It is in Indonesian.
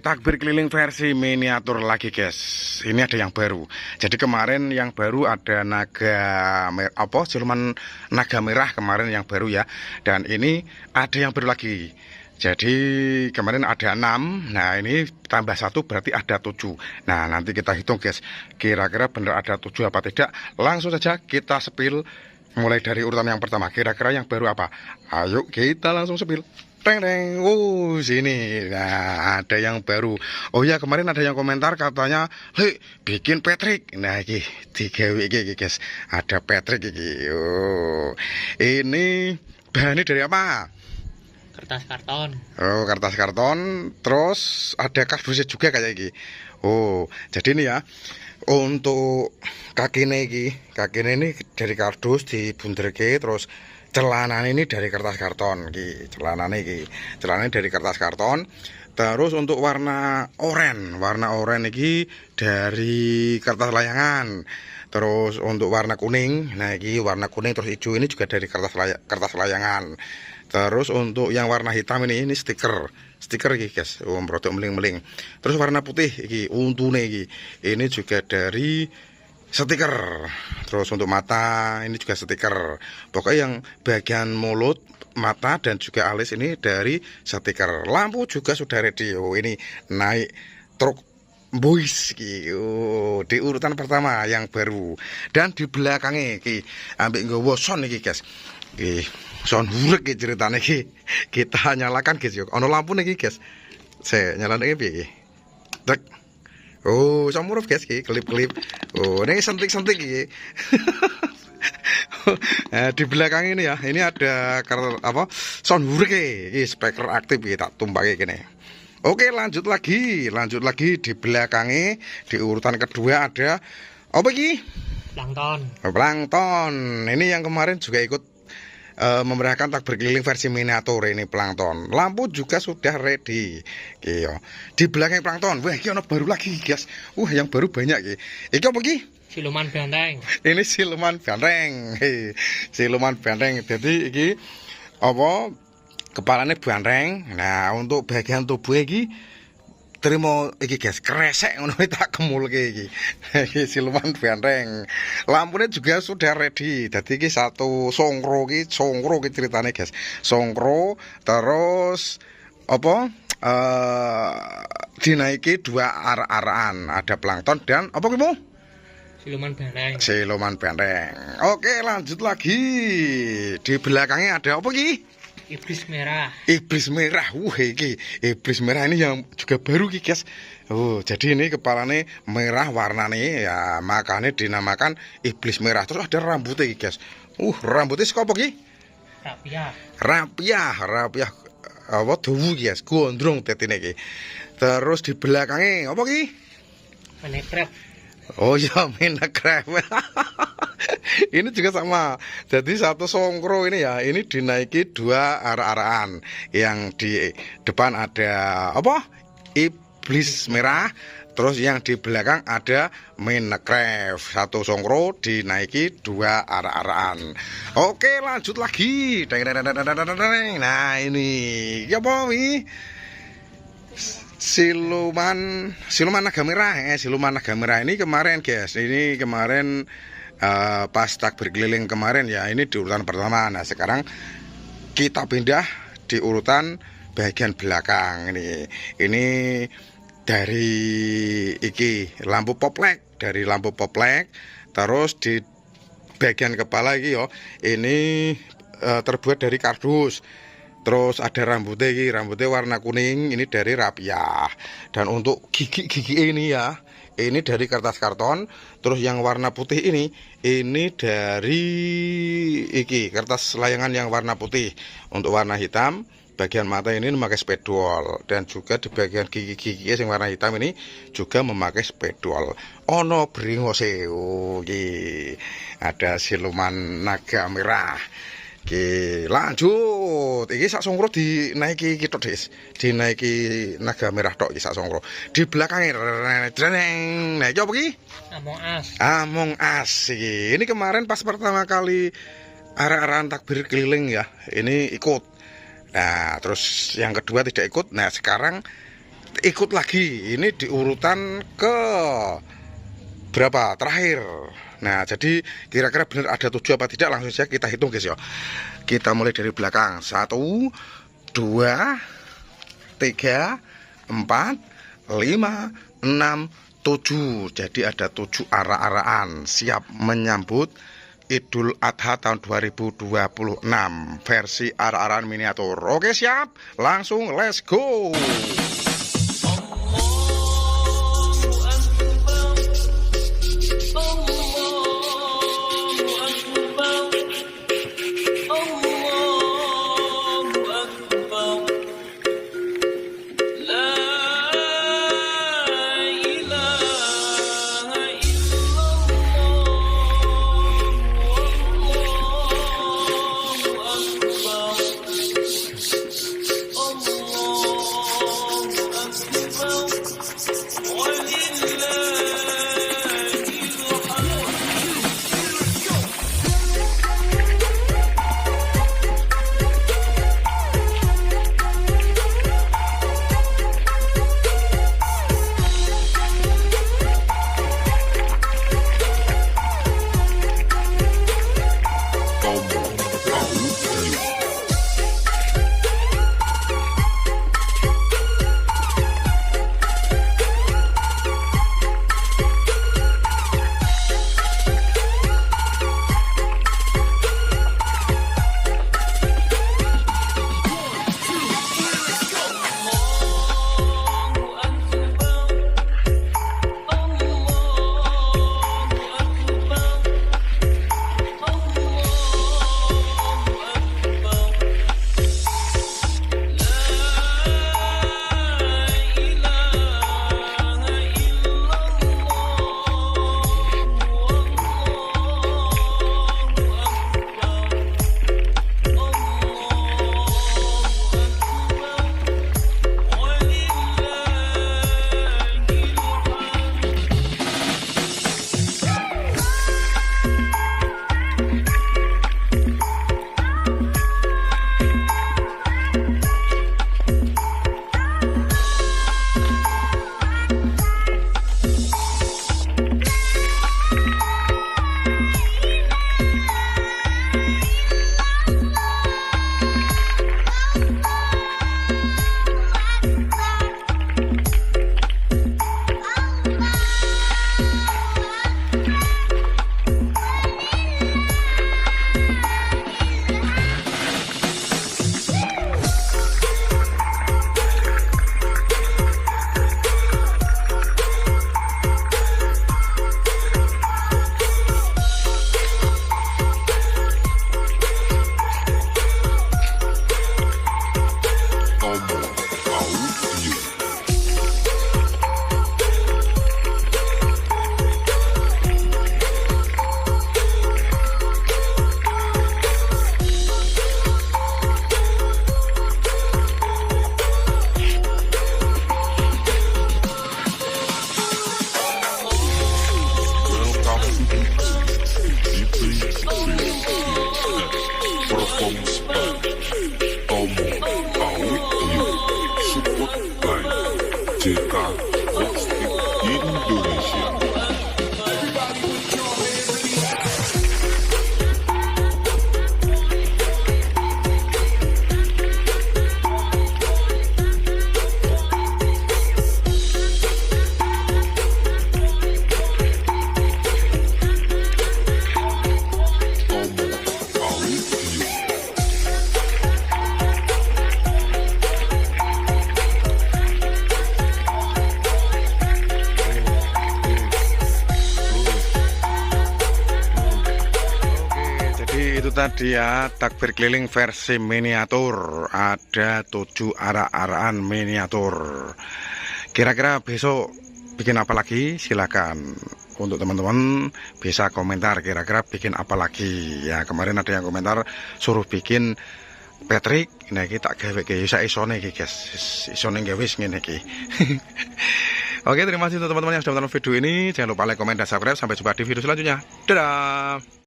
Takbir keliling versi miniatur lagi guys. Ini ada yang baru. Jadi kemarin yang baru ada siluman naga merah kemarin yang baru ya. Dan ini ada yang baru lagi. Jadi kemarin ada 6. Nah ini tambah 1 berarti ada 7. Nah nanti kita hitung guys. Kira-kira benar ada 7 apa tidak. Langsung saja kita sepil. Mulai dari urutan yang pertama. Kira-kira yang baru apa? Ayo kita langsung sepil. Teng teng, sini. Nah, ada yang baru. Oh ya, kemarin ada yang komentar katanya, "Hei, bikin Patrick." Nah, iki digawe iki guys. Ada Patrick iki. Oh. Ini bahannya dari apa? Kertas karton. Oh, kertas karton. Terus ada kardusnya juga kayak iki. Oh, jadi ini ya. Untuk kakine ini dari kardus dibunderke terus celanane ini dari kertas karton celanane dari kertas karton. Terus untuk warna oranye iki dari kertas layangan. Terus untuk warna kuning, nah ini warna kuning terus hijau ini juga dari kertas layangan. Terus untuk yang warna hitam ini stiker iki guys, produk meling-meling. Terus warna putih iki untune iki. Ini juga dari stiker. Terus untuk mata ini juga stiker. Pokoknya yang bagian mulut, mata dan juga alis ini dari stiker. Lampu juga sudah ready. Oh, ini naik truk boys di urutan pertama yang baru. Dan di belakangnya iki ambek nggawa sound iki guys. Sound hurek ceritanya kita nyalakan guys yuk. Ono lampu nih guys. Saya nyalakan ini piye? Tek. Oh, samuruf guys klip-klip. Oh, ini sentik-sentik iki. Nah, di belakang ini ya, ini ada sound hurek iki speaker aktif tak tumpake gini. Oke, lanjut lagi di belakangnya di urutan kedua ada apa iki? Plankton. Ini yang kemarin juga ikut memeriahkan takbir keliling versi miniatur ini plankton. Lampu juga sudah ready. Di belakang plankton, wah ini baru lagi guys. Yang baru banyak iki. Iki apa iki? Siluman banteng. Ini siluman banteng. Siluman banteng. Jadi iki kepalanya banteng. Nah, untuk bagian tubuh iki terima iki guys, kresek ngono tak kemulke iki. Iki siluman banteng. Lampunya juga sudah ready. Dadi iki satu songkro iki ceritane guys. Songkro terus dinaiki 2 arah-arahan. Ada plankton dan apa ki, Bu? Siluman banteng. Oke, lanjut lagi. Di belakangnya ada apa ki? Iblis merah. Iki iblis merah ini yang juga baru ki guys. Oh, jadi ini kepalanya merah warnanya ya, makanya dinamakan iblis merah. Terus ada rambutnya ki guys. Rambutnya saka apa ki? Rapiah. Dawu guys, gondrong tetine ki. Terus di belakangnya apa ki? Menekrep. Oh ya, menekrep. Ini juga sama. Jadi satu songkro ini ya, ini dinaiki 2 arah-arahan. Yang di depan ada iblis merah. Terus yang di belakang ada menekref. Satu songkro dinaiki 2 arah-arahan. Oke, lanjut lagi. Nah ini apa ini? Siluman naga merah. Siluman naga merah ini kemarin guys. Ini kemarin pas takbir keliling kemarin ya, ini di urutan pertama. Nah sekarang kita pindah di urutan bagian belakang. Ini dari lampu poplek, terus di bagian kepala ini terbuat dari kardus. Terus ada rambutnya warna kuning, ini dari rapiah. Dan untuk gigi ini ya, ini dari kertas karton. Terus yang warna putih ini dari kertas layangan yang warna putih. Untuk warna hitam, bagian mata ini memakai spidol. Dan juga di bagian gigi yang warna hitam ini juga memakai spidol. Ono bringose. Ada siluman naga merah. Oke, lanjut. Iki sak songkro dinaiki tok, Des. Dinaiki naga merah tok iki sak songkro. Di belakangnya nah iki apa iki? Among Us iki. Ini kemarin pas pertama kali arah-arahan takbir keliling ya. Ini ikut. Nah, terus yang kedua tidak ikut. Nah, sekarang ikut lagi. Ini di urutan ke berapa? Terakhir. Nah, jadi kira-kira benar ada 7 apa tidak, langsung saja kita hitung guys ya. Kita mulai dari belakang. 1, 2, 3, 4, 5, 6, 7. Jadi ada 7 arak-arakan siap menyambut Idul Adha tahun 2026 versi arak-arakan miniatur. Oke, siap? Langsung let's go. JK Plastik Indonesia. Itu tadi ya takbir keliling versi miniatur, ada 7 arak-arakan miniatur. Kira-kira besok bikin apa lagi? Silakan untuk teman-teman bisa komentar kira-kira bikin apa lagi ya. Kemarin ada yang komentar suruh bikin Patrick, nah kita gawe ke bisa isone iki guys, isone gawe ngene iki. Oke, terima kasih untuk teman-teman yang sudah menonton video ini. Jangan lupa like, komen, dan subscribe. Sampai jumpa di video selanjutnya. Dadah.